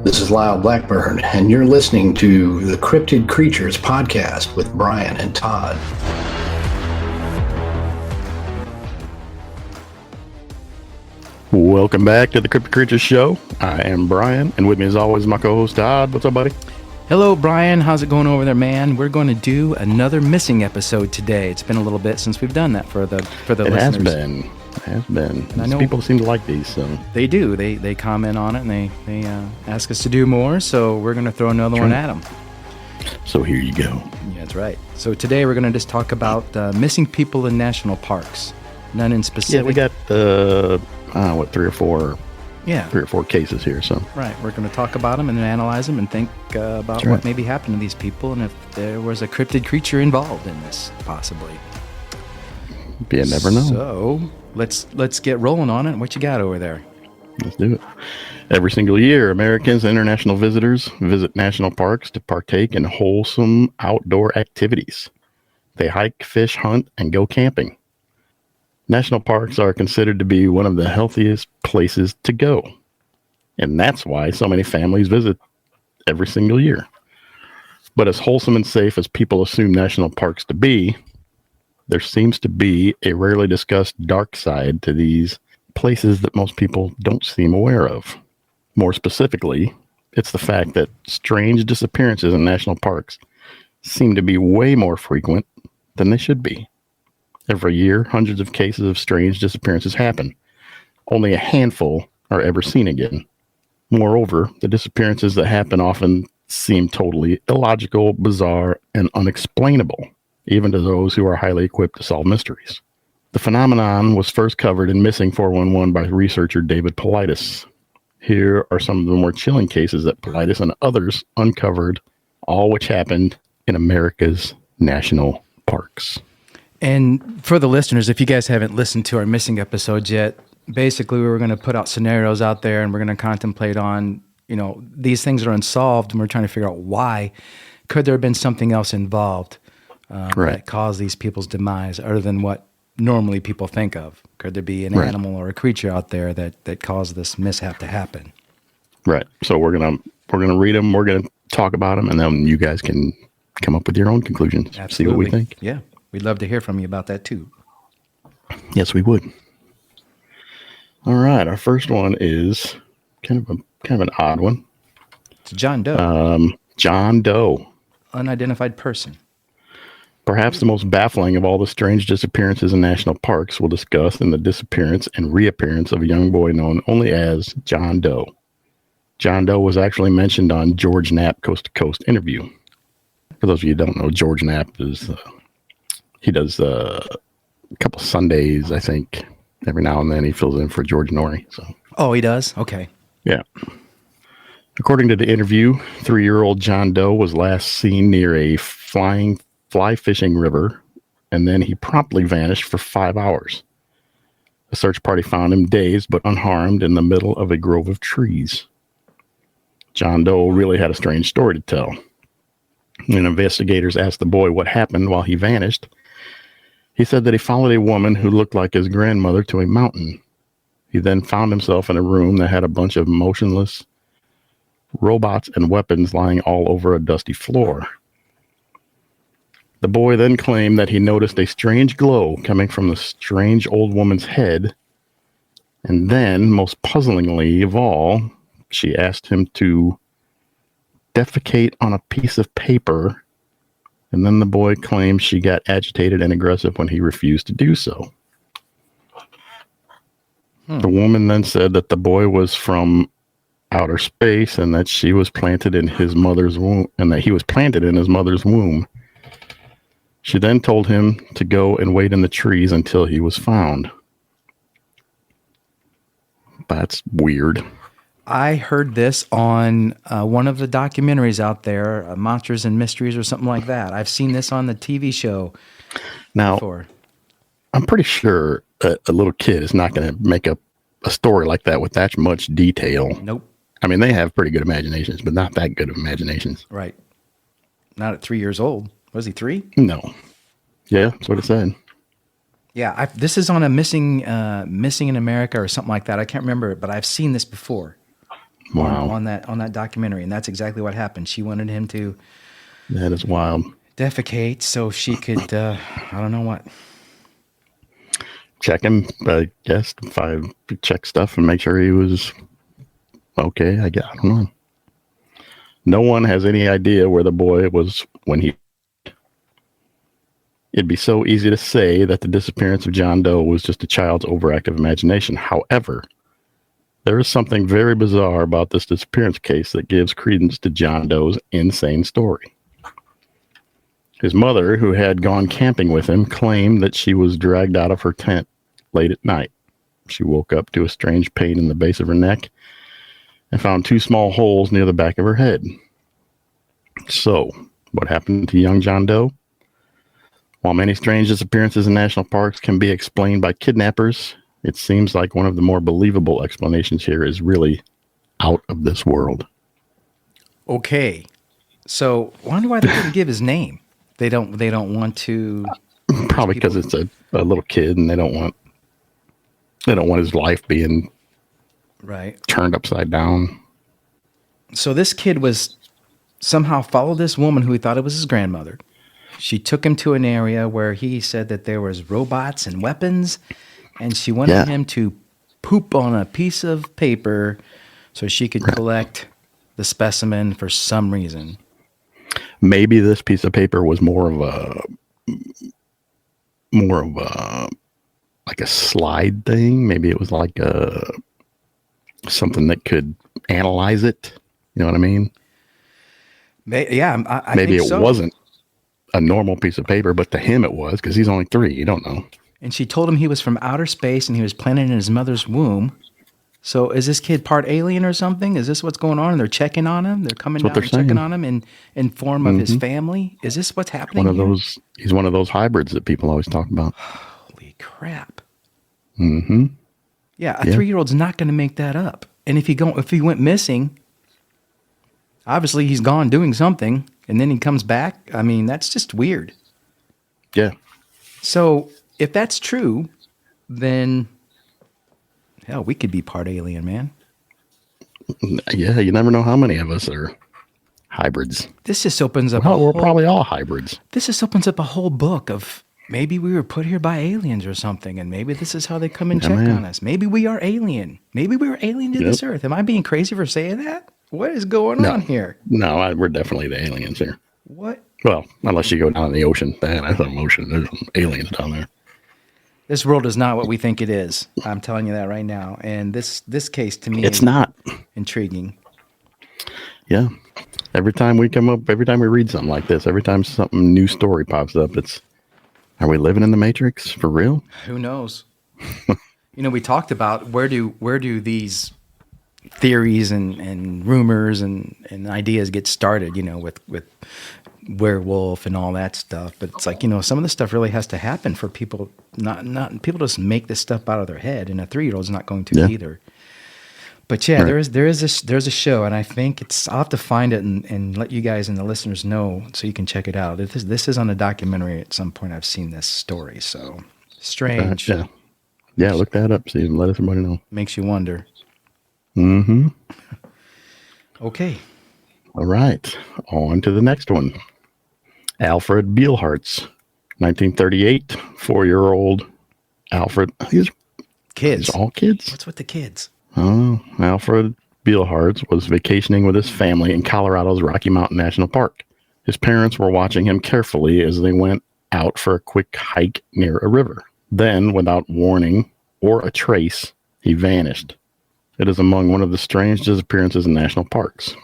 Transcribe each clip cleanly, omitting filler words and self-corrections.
This is Lyle Blackburn, and you're listening to the Cryptid Creatures podcast with Brian and Todd. Welcome back to the Cryptid Creatures show. I am Brian, and with me as always my co-host Todd. What's up, buddy? Hello, Brian. How's it going over there, man? We're going to do another missing episode today. It's been a little bit since we've done that for the listeners. It has been. And I know people seem to like these, so they do. They comment on it and they ask us to do more. So we're going to throw another one at them. So here you go. Yeah, that's right. So today we're going to just talk about missing people in national parks. None in specific. Yeah, we got three or four cases here. So right, we're going to talk about them and analyze them and think about what maybe happened to these people and if there was a cryptid creature involved in this, possibly. You never know. So let's get rolling on it. What you got over there? Let's do it. Every single year, Americans and international visitors visit national parks to partake in wholesome outdoor activities. They hike, fish, hunt, and go camping. National parks are considered to be one of the healthiest places to go. And that's why so many families visit every single year. But as wholesome and safe as people assume national parks to be, there seems to be a rarely discussed dark side to these places that most people don't seem aware of. More specifically, it's the fact that strange disappearances in national parks seem to be way more frequent than they should be. Every year, hundreds of cases of strange disappearances happen. Only a handful are ever seen again. Moreover, the disappearances that happen often seem totally illogical, bizarre, and unexplainable, even to those who are highly equipped to solve mysteries. The phenomenon was first covered in Missing 411 by researcher David Paulides. Here are some of the more chilling cases that Paulides and others uncovered, all which happened in America's national parks. And for the listeners, if you guys haven't listened to our missing episodes yet, basically we were going to put out scenarios out there and we're going to contemplate on, these things are unsolved and we're trying to figure out why. Could there have been something else involved that caused these people's demise other than what normally people think of? Could there be an animal or a creature out there that caused this mishap to happen? Right. So we're gonna read them. We're gonna talk about them, and then you guys can come up with your own conclusions. Absolutely. See what we think. Yeah, we'd love to hear from you about that too. Yes, we would. All right, our first one is kind of an odd one. It's John Doe. John Doe. Unidentified person. Perhaps the most baffling of all the strange disappearances in national parks we'll discuss in the disappearance and reappearance of a young boy known only as John Doe. John Doe was actually mentioned on George Knapp Coast to Coast interview. For those of you who don't know, George Knapp is he does a couple Sundays, I think. Every now and then he fills in for George Norrie. So. Oh, he does? Okay. Yeah. According to the interview, 3-year-old John Doe was last seen near a fly fishing river, and then he promptly vanished for 5 hours. A search party found him dazed but unharmed in the middle of a grove of trees. John Doe really had a strange story to tell. When investigators asked the boy what happened while he vanished, he said that he followed a woman who looked like his grandmother to a mountain. He then found himself in a room that had a bunch of motionless robots and weapons lying all over a dusty floor. The boy then claimed that he noticed a strange glow coming from the strange old woman's head. And then, most puzzlingly of all, she asked him to defecate on a piece of paper. And then the boy claimed she got agitated and aggressive when he refused to do so. The woman then said that the boy was from outer space and that she was planted in his mother's womb, and that he was planted in his mother's womb. She then told him to go and wait in the trees until he was found. That's weird. I heard this on one of the documentaries out there, Monsters and Mysteries or something like that. I've seen this on the TV show before. I'm pretty sure a little kid is not going to make up a story like that with that much detail. Nope. I mean, they have pretty good imaginations, but not that good of imaginations. Right. Not at 3 years old. Was he 3? No. Yeah, that's what it said. Yeah, this is on a missing in America or something like that. I can't remember it, but I've seen this before. Wow. on that documentary, and that's exactly what happened. She wanted him to That is wild. defecate so she could I don't know what. Check him, I guess, if I check stuff and make sure he was okay. I don't know. No one has any idea where the boy was when he. It'd be so easy to say that the disappearance of John Doe was just a child's overactive imagination. However, there is something very bizarre about this disappearance case that gives credence to John Doe's insane story. His mother, who had gone camping with him, claimed that she was dragged out of her tent late at night. She woke up to a strange pain in the base of her neck and found 2 small holes near the back of her head. So, what happened to young John Doe? While many strange disappearances in national parks can be explained by kidnappers, it seems like one of the more believable explanations here is really out of this world. Okay, so wonder why they didn't give his name. They don't want to. Probably because it's a little kid and they don't want his life being Right. turned upside down. So this kid was somehow followed this woman who he thought it was his grandmother. She took him to an area where he said that there was robots and weapons, and she wanted him to poop on a piece of paper so she could collect the specimen for some reason. Maybe this piece of paper was more of a like a slide thing. Maybe it was like something that could analyze it. You know what I mean? Yeah, I Maybe think it so. wasn't a normal piece of paper, but to him it was, because he's only 3. You don't know. And she told him he was from outer space and he was planted in his mother's womb. So is this kid part alien or something? Is this what's going on? They're checking on him. They're coming down That's what and they're checking saying. on him in form of his family. Is this what's happening? One of here? those. He's one of those hybrids that people always talk about. Holy crap! Mm-hmm. Yeah, a 3-year-old's not going to make that up. And if he went missing, obviously he's gone doing something, and then he comes back. I mean, that's just weird. Yeah. So if that's true, then hell, we could be part alien, man. Yeah. You never know how many of us are hybrids. This just opens up. Well, we're probably all hybrids. This just opens up a whole book of maybe we were put here by aliens or something, and maybe this is how they come and check man. on us. Maybe we are alien. Maybe we were alien to this earth. Am I being crazy for saying that? What is going on here? No, we're definitely the aliens here. What? Well, unless you go down in the ocean. That's some ocean. There's some aliens down there. This world is not what we think it is. I'm telling you that right now. And this case to me It's is not. intriguing. Yeah. Every time we read something like this, every time something new story pops up, are we living in the Matrix for real? Who knows? We talked about where do these theories and rumors and ideas get started, with werewolf and all that stuff. But it's like, some of this stuff really has to happen for people not people just make this stuff out of their head, and a 3-year-old's not going to either. But yeah, Right. there's a show, and I think I'll have to find it and let you guys and the listeners know so you can check it out. This is on a documentary at some point. I've seen this story, so strange. Yeah, look that up, Steve, and let everybody know. Makes you wonder. Mm-hmm. Okay. All right. On to the next one. Alfred Beilhartz, 1938, 4-year-old Alfred. These Kids. all kids? What's with the kids? Oh, Alfred Beilhartz was vacationing with his family in Colorado's Rocky Mountain National Park. His parents were watching him carefully as they went out for a quick hike near a river. Then, without warning or a trace, he vanished. It is among one of the strange disappearances in national parks.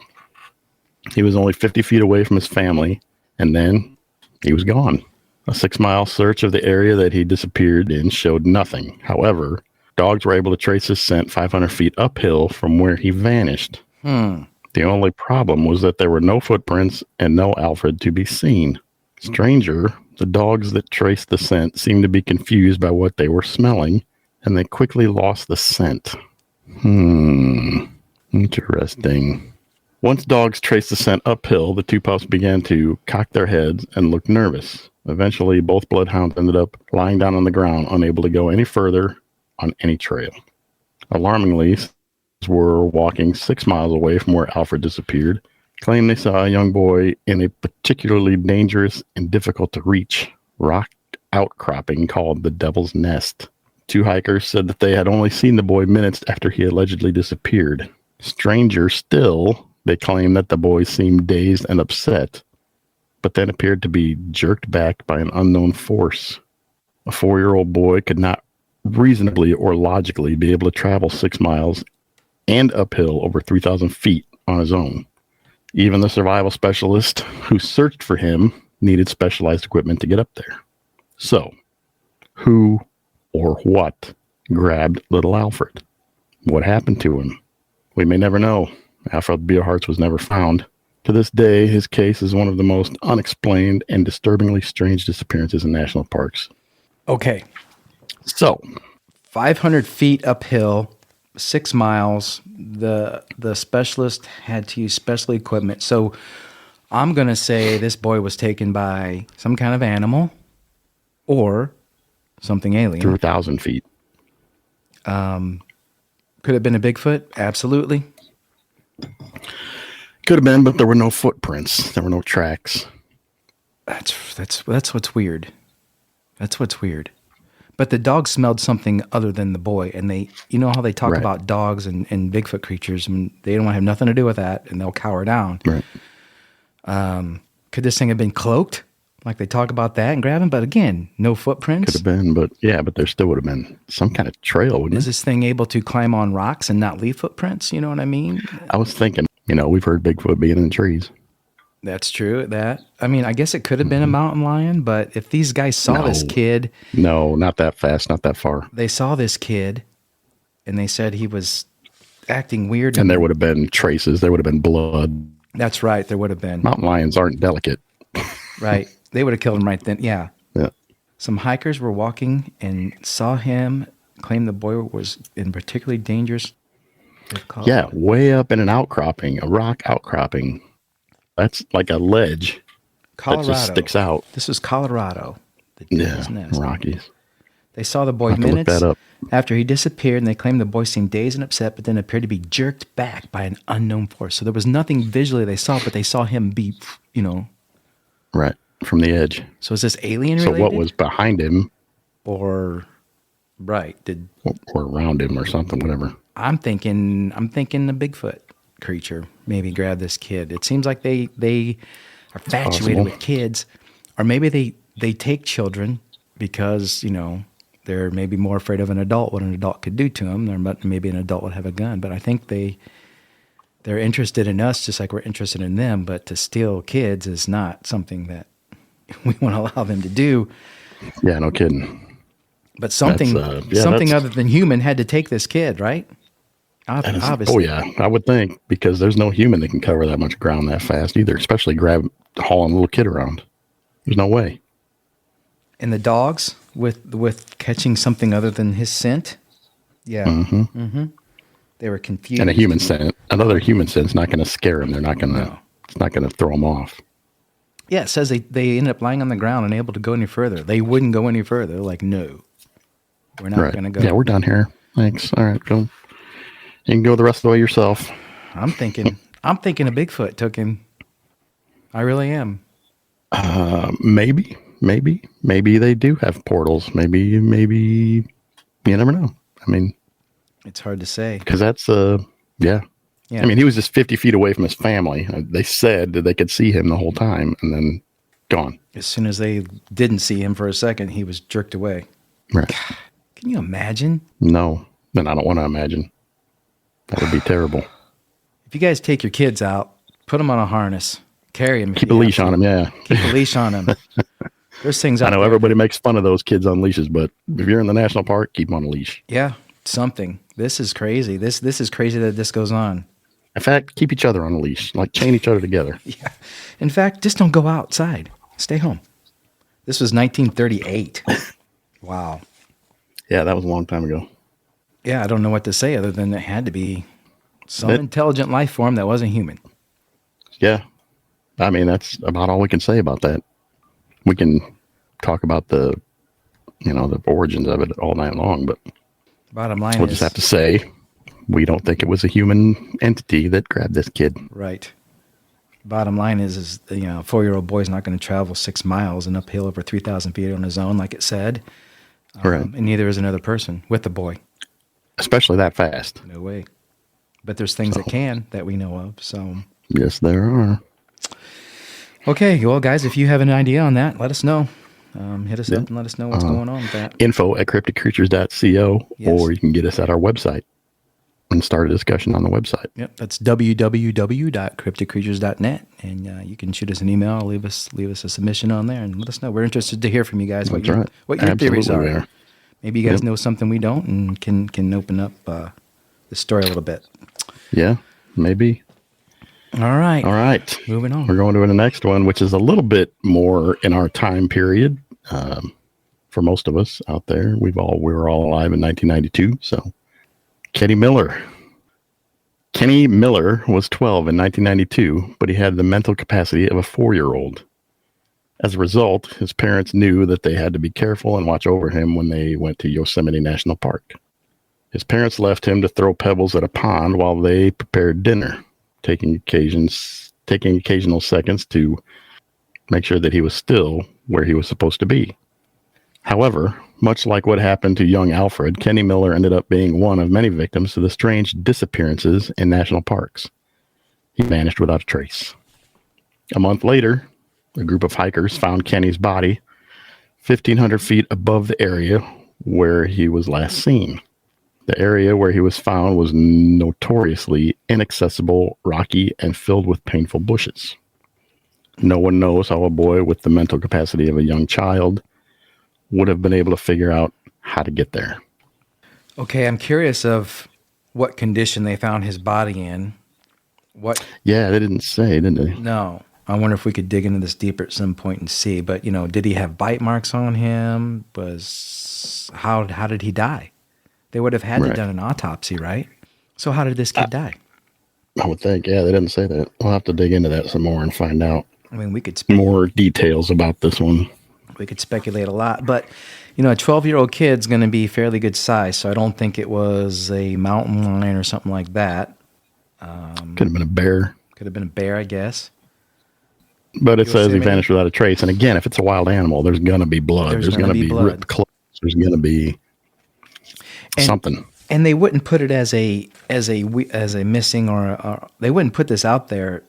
He was only 50 feet away from his family, and then he was gone. A 6-mile search of the area that he disappeared in showed nothing. However, dogs were able to trace his scent 500 feet uphill from where he vanished. The only problem was that there were no footprints and no Alfred to be seen. Stranger, the dogs that traced the scent seemed to be confused by what they were smelling, and they quickly lost the scent. Interesting. Once dogs traced the scent uphill, the 2 pups began to cock their heads and look nervous. Eventually, both bloodhounds ended up lying down on the ground, unable to go any further on any trail. Alarmingly, were walking 6 miles away from where Alfred disappeared, claimed they saw a young boy in a particularly dangerous and difficult to reach rock outcropping called the Devil's Nest. 2 hikers said that they had only seen the boy minutes after he allegedly disappeared. Stranger still, they claimed that the boy seemed dazed and upset, but then appeared to be jerked back by an unknown force. A 4-year-old boy could not reasonably or logically be able to travel 6 miles and uphill over 3,000 feet on his own. Even the survival specialist who searched for him needed specialized equipment to get up there. So, who or what grabbed little Alfred? What happened to him? We may never know. Alfred Beilharz was never found. To this day, his case is one of the most unexplained and disturbingly strange disappearances in national parks. Okay. So, 500 feet uphill, 6 miles. The specialist had to use special equipment. So I'm going to say this boy was taken by some kind of animal or something alien. 3,000 feet. Could have been a Bigfoot. Absolutely. Could have been, but there were no footprints. There were no tracks. That's what's weird. That's what's weird. But the dog smelled something other than the boy, and they, you know how they talk Right. about dogs and Bigfoot creatures, and they don't have nothing to do with that, and they'll cower down. Right. Could this thing have been cloaked, like they talk about that and grab him? But again, no footprints. Could have been, but yeah, but there still would have been some kind of trail, wouldn't Is it? this thing able to climb on rocks and not leave footprints? You know what I mean? I was thinking, we've heard Bigfoot being in the trees. That's true. I guess it could have been a mountain lion, but if these guys saw this No. kid, No, not that fast, not that far. they saw this kid, and they said he was acting weird. And there would have been traces. There would have been blood. That's right. There would have been. Mountain lions aren't delicate. Right. They would have killed him right then. Yeah. Yeah. Some hikers were walking and saw him, claimed the boy was in particularly dangerous. Yeah, way up in an outcropping, a rock outcropping. That's like a ledge Colorado. that just sticks out. This was Colorado. The Yeah, Devil's Nest. Rockies. They saw the boy I'll have to look minutes that up. after he disappeared, and they claimed the boy seemed dazed and upset, but then appeared to be jerked back by an unknown force. So there was nothing visually they saw, but they saw him be, Right, from the edge. So is this alien So related? what was behind him or or around him or something, whatever. I'm thinking a Bigfoot creature maybe grabbed this kid. It seems like they are infatuated possible. with kids, or maybe they take children because they're maybe more afraid of an adult, what an adult could do to them. Maybe an adult would have a gun, but I think they're interested in us just like we're interested in them. But to steal kids is not something that we want to allow them to do. Yeah, no kidding. But something that's- other than human had to take this kid, right? Obviously. Oh yeah, I would think, because there's no human that can cover that much ground that fast either, especially hauling a little kid around. There's no way. And the dogs with catching something other than his scent. Yeah. Mm-hmm. They were confused. And another human scent's not going to scare them. They're not going to. It's not going to throw them off. Yeah, it says they ended up lying on the ground, unable to go any further. They wouldn't go any further. Like, no, we're not going to go. Yeah, we're done here. Thanks. All right, go. You can go the rest of the way yourself. I'm thinking a Bigfoot took him. I really am. Maybe they do have portals. Maybe you never know. I mean, It's hard to say. because that's yeah. Yeah. I mean, he was just 50 feet away from his family. They said that they could see him the whole time, and then gone. As soon as they didn't see him for a second, he was jerked away. Right. Can you imagine? No, then I don't want to imagine. That would be terrible. If you guys take your kids out, put them on a harness, carry them. Keep a leash on him. Yeah. Keep a leash on them. There's things out I know there. everybody makes fun of those kids on leashes, but if you're in the national park, keep them on a leash. Yeah, something. This is crazy. This is crazy that this goes on. In fact, keep each other on a leash, like chain each other together. Yeah. In fact, just don't go outside. Stay home. This was 1938. Wow. Yeah, that was a long time ago. Yeah, I don't know what to say other than it had to be some intelligent life form that wasn't human. Yeah. I mean, that's about all we can say about that. We can talk about the origins of it all night long, but Bottom line we'll is just have to say we don't think it was a human entity that grabbed this kid. Right. Bottom line is a 4-year-old boy's not going to travel 6 miles and uphill over 3,000 feet on his own, like it said. Right. And neither is another person with the boy. Especially that fast. No way. But there's things that we know of. So Yes, there are. okay, well, guys, if you have an idea on that, let us know. Hit us up and let us know what's going on with that. info@cryptidcreatures.co, Yes. or you can get us at our website and start a discussion on the website. Yep, that's www.cryptidcreatures.net, and you can shoot us an email, leave us a submission on there, and let us know. We're interested to hear from you guys That's right. what your theories Absolutely are. we are. Maybe you guys know something we don't, and can open up the story a little bit. Yeah, maybe. All right, All right. moving on. We're going to the next one, which is a little bit more in our time period. For most of us out there, we were all alive in 1992. So, Kenny Miller. Kenny Miller was 12 in 1992, but he had the mental capacity of a 4-year-old. As a result, his parents knew that they had to be careful and watch over him when they went to Yosemite National Park. His parents left him to throw pebbles at a pond while they prepared dinner, taking occasional seconds to make sure that he was still where he was supposed to be. However, much like what happened to young Alfred, Kenny Miller ended up being one of many victims to the strange disappearances in national parks. He vanished without a trace. A month later, a group of hikers found Kenny's body 1,500 feet above the area where he was last seen. The area where he was found was notoriously inaccessible, rocky, and filled with painful bushes. No one knows how a boy with the mental capacity of a young child would have been able to figure out how to get there. Okay, I'm curious of what condition they found his body in. What? Yeah, they didn't say, did they? No. I wonder if we could dig into this deeper at some point and see. But, did he have bite marks on him? How did he die? They would have had to Right. done an autopsy, right? So how did this kid die? I would think, yeah, they didn't say that. We'll have to dig into that some more and find out I mean, we could more details about this one. speculate a lot, but a 12-year-old kid's going to be fairly good size, so I don't think it was a mountain lion or something like that. Could have been a bear. Could have been a bear, I guess. But it says he Yosemite. vanished without a trace. And again, if it's a wild animal, there's going to be blood. There's going to be blood. ripped clothes. There's going to be something. And they wouldn't put it as a missing or they wouldn't put this out there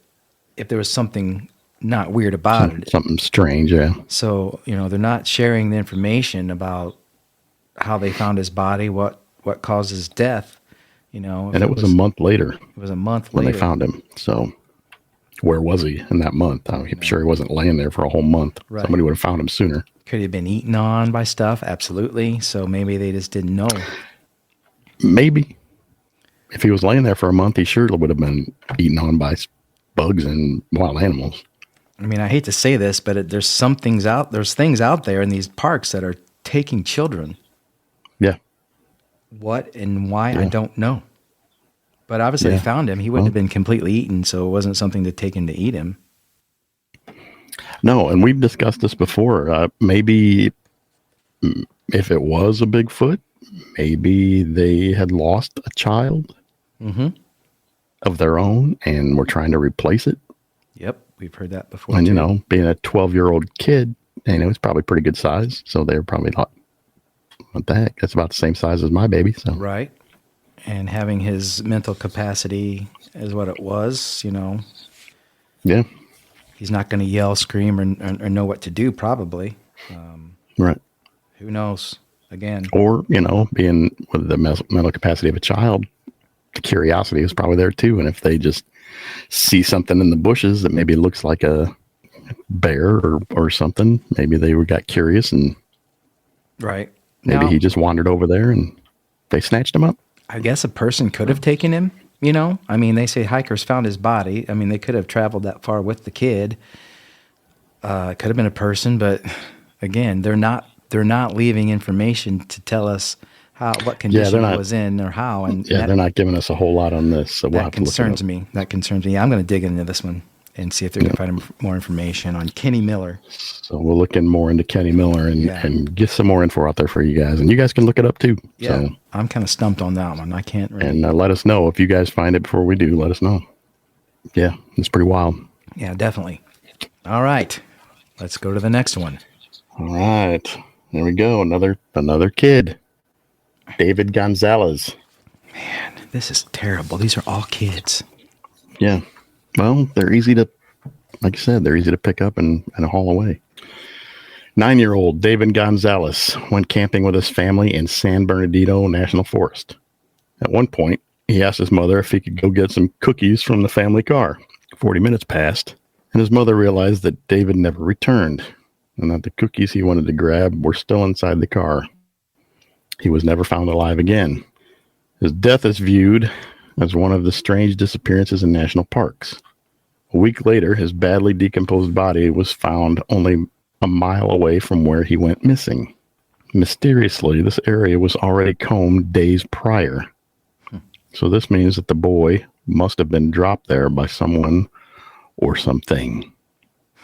if there was something not weird about it. Something strange, yeah. So, they're not sharing the information about how they found his body, what caused his death, And it was a month later It was a month when later. they found him. So where was he in that month? I'm sure he wasn't laying there for a whole month. Right. Somebody would have found him sooner. Could he have been eaten on by stuff? Absolutely. So maybe they just didn't know. Maybe. If he was laying there for a month, he surely would have been eaten on by bugs and wild animals. I mean, I hate to say this, but there's things out there in these parks that are taking children. Yeah. What and why, I Yeah. don't know. But obviously Yeah. they found him. He wouldn't have been completely eaten, so it wasn't something to take in to eat him. No, and we've discussed this before. Maybe if it was a Bigfoot, maybe they had lost a child of their own and were trying to replace it. Yep, we've heard that before. And, too. being a 12-year-old kid, it's probably pretty good size. So they're probably not, what the heck? That's about the same size as my baby. So Right. And having his mental capacity is what it was, yeah, He's not going to yell, scream, or know what to do, probably. right. Who knows? Again, Or, being with the mental capacity of a child, the curiosity is probably there too. And if they just see something in the bushes that maybe looks like a bear or something, maybe they got curious and right. maybe Now, he just wandered over there and they snatched him up. I guess a person could have taken him, I mean, they say hikers found his body. I mean, they could have traveled that far with the kid. It could have been a person, but again, they're not leaving information to tell us what condition they're he not- was in or how. And Yeah, they're not giving us a whole lot on this. So we'll that have to look it concerns up. me. That concerns me. I'm going to dig into this one. and see if they can find more information on Kenny Miller. So we're looking more into Kenny Miller and get some more info out there for you guys. And you guys can look it up too. Yeah, So, I'm kind of stumped on that one. I can't really. and let us know if you guys find it before we do. Let us know. Yeah, it's pretty wild. Yeah, definitely. All right, let's go to the next one. All right, there we go. Another kid, David Gonzalez. Man, this is terrible. These are all kids. Yeah, well, they're easy to, like I said, they're easy to pick up and haul away. 9-year-old David Gonzalez went camping with his family in San Bernardino National Forest. At one point, he asked his mother if he could go get some cookies from the family car. 40 minutes passed, and his mother realized that David never returned, and that the cookies he wanted to grab were still inside the car. He was never found alive again. His death is viewed as one of the strange disappearances in national parks. A week later, his badly decomposed body was found only a mile away from where he went missing. Mysteriously, this area was already combed days prior. So this means that the boy must have been dropped there by someone or something.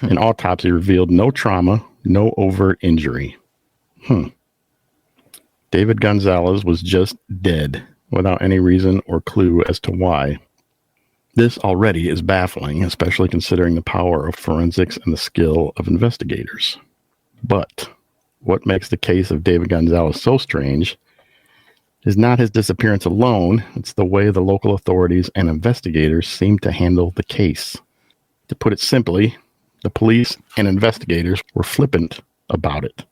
An autopsy revealed no trauma, no overt injury. David Gonzalez was just dead, without any reason or clue as to why. This already is baffling, especially considering the power of forensics and the skill of investigators. But what makes the case of David Gonzalez so strange is not his disappearance alone, it's the way the local authorities and investigators seem to handle the case. To put it simply, the police and investigators were flippant about it.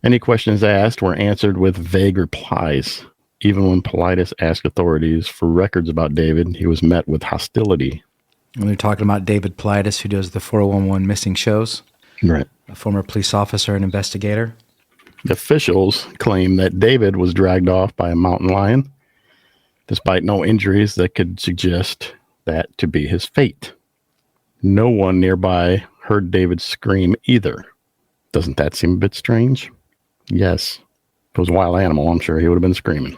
Any questions asked were answered with vague replies. Even when Politis asked authorities for records about David, he was met with hostility. And they're talking about David Politis, who does the 411 missing shows. Right. A former police officer and investigator. The officials claim that David was dragged off by a mountain lion, despite no injuries that could suggest that to be his fate. No one nearby heard David scream either. Doesn't that seem a bit strange? Yes. If it was a wild animal, I'm sure he would have been screaming.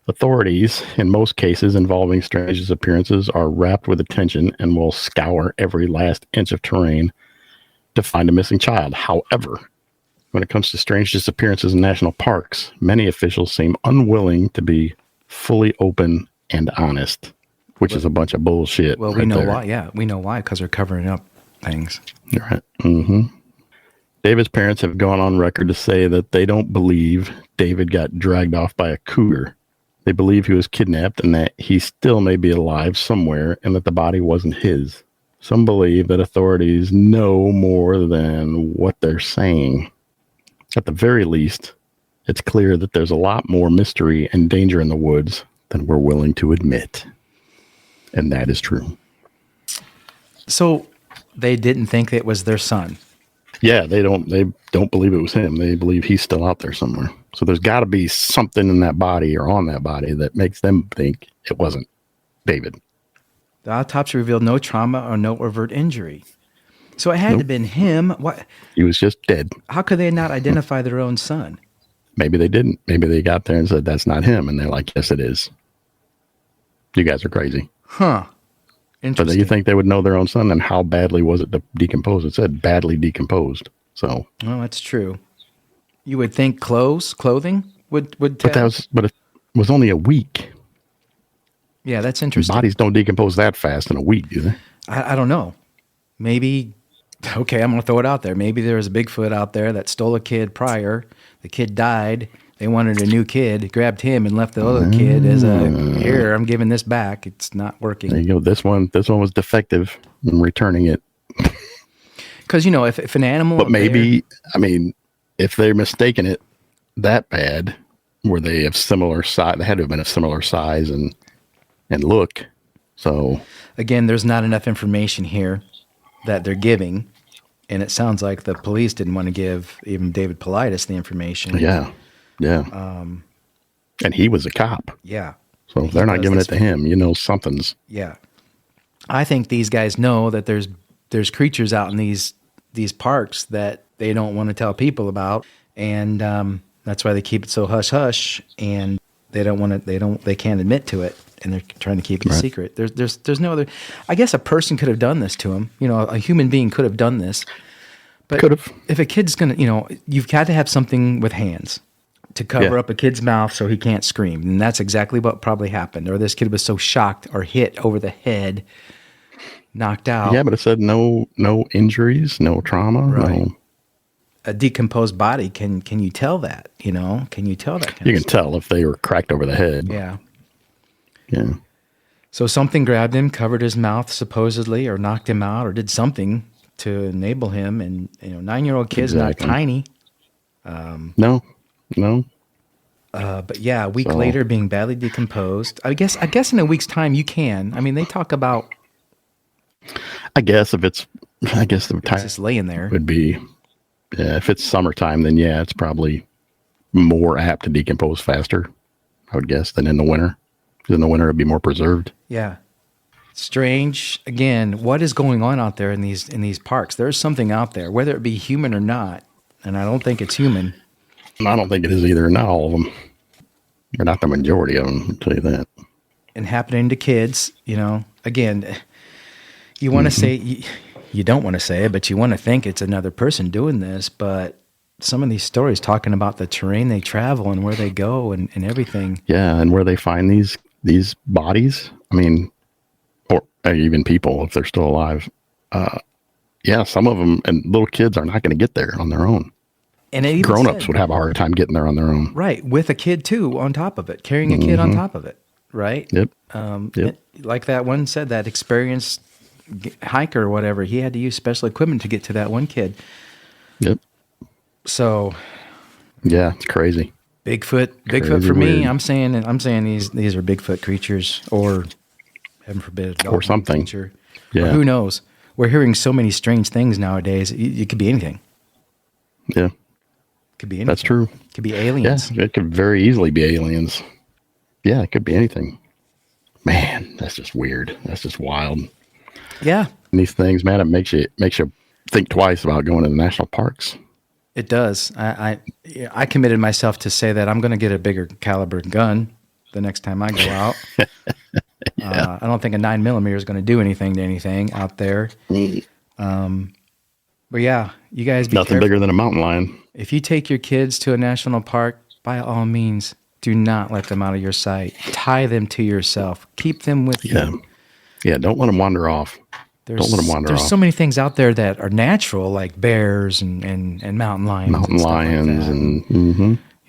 Authorities, in most cases involving strange disappearances, are wrapped with attention and will scour every last inch of terrain to find a missing child. However, when it comes to strange disappearances in national parks, many officials seem unwilling to be fully open and honest, which is a bunch of bullshit. Well, we know why. Yeah, we know why, because they're covering up things. Right. Mm-hmm. David's parents have gone on record to say that they don't believe David got dragged off by a cougar. They believe he was kidnapped and that he still may be alive somewhere and that the body wasn't his. Some believe that authorities know more than what they're saying. At the very least, it's clear that there's a lot more mystery and danger in the woods than we're willing to admit. And that is true. So they didn't think it was their son. Yeah, they don't believe it was him. They believe he's still out there somewhere. So there's got to be something in that body or on that body that makes them think it wasn't David. The autopsy revealed no trauma or no overt injury. So it had to have been him. What? He was just dead. How could they not identify their own son? Maybe they didn't. Maybe they got there and said, that's not him. And they're like, yes, it is. You guys are crazy. Huh. But Interesting. you think they would know their own son? And how badly was it decomposed? It said badly decomposed. So. Oh, that's true. You would think clothing would tell. But it was only a week. Yeah, that's interesting. Bodies don't decompose that fast in a week, do they? I don't know. Maybe, okay, I'm going to throw it out there. Maybe there was a Bigfoot out there that stole a kid prior. The kid died. They wanted a new kid, grabbed him and left the other kid as here, I'm giving this back. It's not working. There you go. This one was defective. I'm returning it. Because, if an animal. But maybe, if they're mistaken it that bad, were they of similar size? They had to have been of similar size and look. So. Again, there's not enough information here that they're giving. And it sounds like the police didn't want to give even David Politis the information. Yeah. Yeah. And he was a cop. Yeah. So if they're not giving it to him, something's. Yeah. I think these guys know that there's creatures out in these parks that they don't want to tell people about. And that's why they keep it so hush-hush. And they don't want to. They can't admit to it, and they're trying to keep it a secret. There's no other. I guess a person could have done this to him. You know, a human being could have done this. But Could have. if a kid's gonna, you've got to have something with hands to cover up a kid's mouth so he can't scream, and that's exactly what probably happened. Or this kid was so shocked or hit over the head, knocked out. Yeah, but it said no injuries, no trauma. Right. No. A decomposed body, can you tell that? Can you tell that? You can tell if they were cracked over the head. Yeah. Yeah. So something grabbed him, covered his mouth supposedly, or knocked him out, or did something to enable him. And 9-year-old kid's Exactly. not tiny. No. But yeah, a week later, being badly decomposed. I guess in a week's time you can. I mean, they talk about I guess the it's time just laying there. would be, if it's summertime, then yeah, it's probably more apt to decompose faster, I would guess, than in the winter. Because in the winter, it'd be more preserved. Yeah. Strange. Again, what is going on out there in these parks? There's something out there, whether it be human or not, and I don't think it's human. And I don't think it is either. Not all of them. Or not the majority of them, I'll tell you that. And happening to kids, again, you want to say, you don't want to say it, but you want to think it's another person doing this. But some of these stories talking about the terrain they travel and where they go and everything. Yeah, and where they find these bodies, I mean, or even people, if they're still alive. Yeah, some of them, and little kids are not going to get there on their own. And it even Grown-ups said- would have a hard time getting there on their own. Right, with a kid too on top of it, carrying a kid on top of it, right? Yep. Yep. Like that one said, that experienced hiker or whatever, he had to use special equipment to get to that one kid. Yep. So Yeah, it's crazy. Bigfoot Crazy for me. weird. I'm saying these are Bigfoot creatures, or heaven forbid, a dog Or something. creature. Yeah. Or who knows? We're hearing so many strange things nowadays. It could be anything. Yeah, Could be anything. that's true. Could be Yeah, aliens. it could very easily be aliens. Yeah, it could be anything. Man, that's just weird. That's just wild. Yeah, And these things, man, it makes you think twice about going to the national parks. it does. I committed myself to say that I'm going to get a bigger caliber gun the next time I go out. I don't think a 9mm is going to do anything to anything out there. But yeah, you guys be Nothing careful. bigger than a mountain lion. If you take your kids to a national park, by all means, do not let them out of your sight. Tie them to yourself. Keep them with Yeah. you. Yeah, don't let them wander off. Don't let them wander There's off. so many things out there that are natural, like bears and mountain lions. Mountain and stuff like lions that.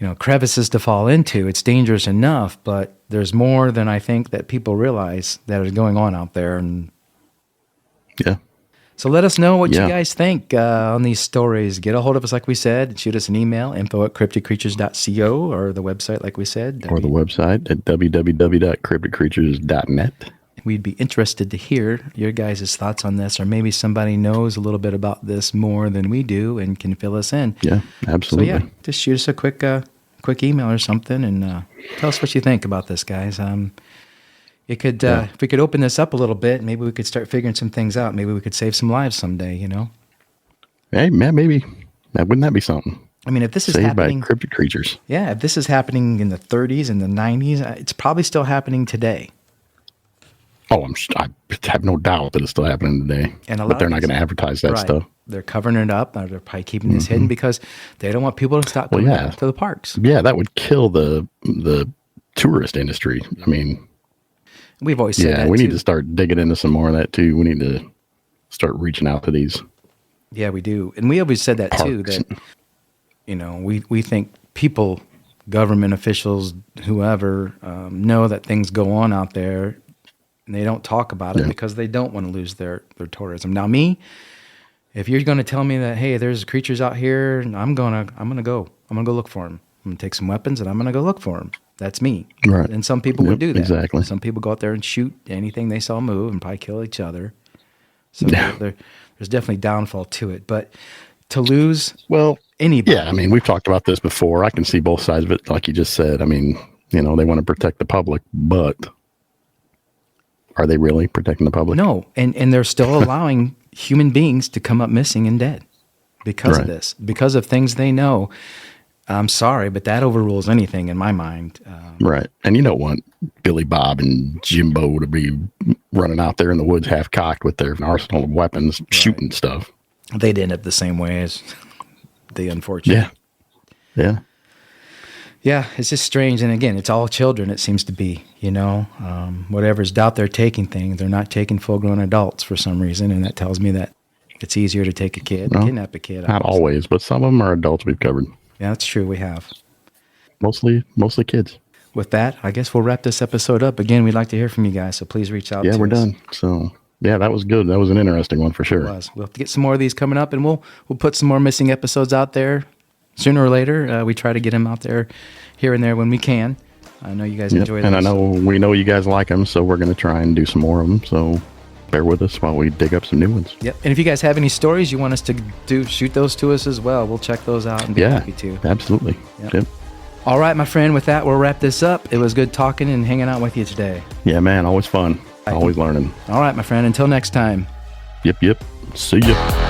and Crevices to fall into. It's dangerous enough, but there's more than I think that people realize that is going on out there. And yeah. so let us know what you Yeah. guys think on these stories. Get a hold of us, like we said. Shoot us an email, info@cryptidcreatures.co, or the website, like we said. Or the website at www.cryptidcreatures.net. We'd be interested to hear your guys' thoughts on this, or maybe somebody knows a little bit about this more than we do and can fill us in. Yeah, So absolutely. yeah, just shoot us a quick email or something, and tell us what you think about this, guys. It could if we could open this up a little bit, maybe we could start figuring some things out. Maybe we could save some lives someday. Hey, man, maybe. Wouldn't that be something? I mean, if this is Saved by happening, cryptid creatures. yeah, if this is happening in the 30s and the 90s, it's probably still happening today. Oh, I have no doubt that it's still happening today. And a lot But they're of not these- going to advertise that stuff. They're covering it up. Or they're probably keeping this hidden because they don't want people to stop coming yeah. back to the parks. Yeah, that would kill the tourist industry. I mean, We've always said yeah, that we too. need to start digging into some more of that too. We need to start reaching out to these. Yeah, we do. And we always said that too, Parks. that, we think people, government officials, whoever, know that things go on out there, and they don't talk about it because they don't want to lose their tourism. Now, me, if you're going to tell me that, hey, there's creatures out here, I'm going to go. I'm going to go look for them. I'm going to take some weapons and I'm going to go look for them. That's me. Right. And some people would Yep, do that. exactly. Some people go out there and shoot anything they saw move and probably kill each other. So Yeah. there's definitely downfall to it. But to lose Well, anybody. yeah, I mean, we've talked about this before. I can see both sides of it, like you just said. I mean, they want to protect the public, but are they really protecting the public? No, and they're still allowing human beings to come up missing and dead because of Right. this, because of things they know. I'm sorry, but that overrules anything in my mind. Right. And you don't want Billy Bob and Jimbo to be running out there in the woods half cocked with their arsenal of weapons, shooting stuff. They'd end up the same way as the unfortunate. Yeah. Yeah, it's just strange. And again, it's all children, it seems to be, whatever's doubt they're taking things, they're not taking full-grown adults for some reason. And that tells me that it's easier to take a kid, kidnap a kid. Not always, but some of them are adults we've covered. Yeah, that's true. We have. Mostly kids. With that, I guess we'll wrap this episode up. Again, we'd like to hear from you guys, so please reach out to us. Yeah, we're done. So, yeah, that was good. That was an interesting one for sure. It was. We'll have to get some more of these coming up, and we'll put some more missing episodes out there sooner or later. We try to get them out there here and there when we can. I know you guys enjoy them. And we know you guys like them, so we're going to try and do some more of them. So bear with us while we dig up some new ones. Yep. And if you guys have any stories you want us to do, shoot those to us as well. We'll check those out and be happy to. Absolutely. Yep. All right, my friend, with that, we'll wrap this up. It was good talking and hanging out with you today. Yeah, man. Always fun. Always learning. All right, my friend. Until next time. Yep. See ya.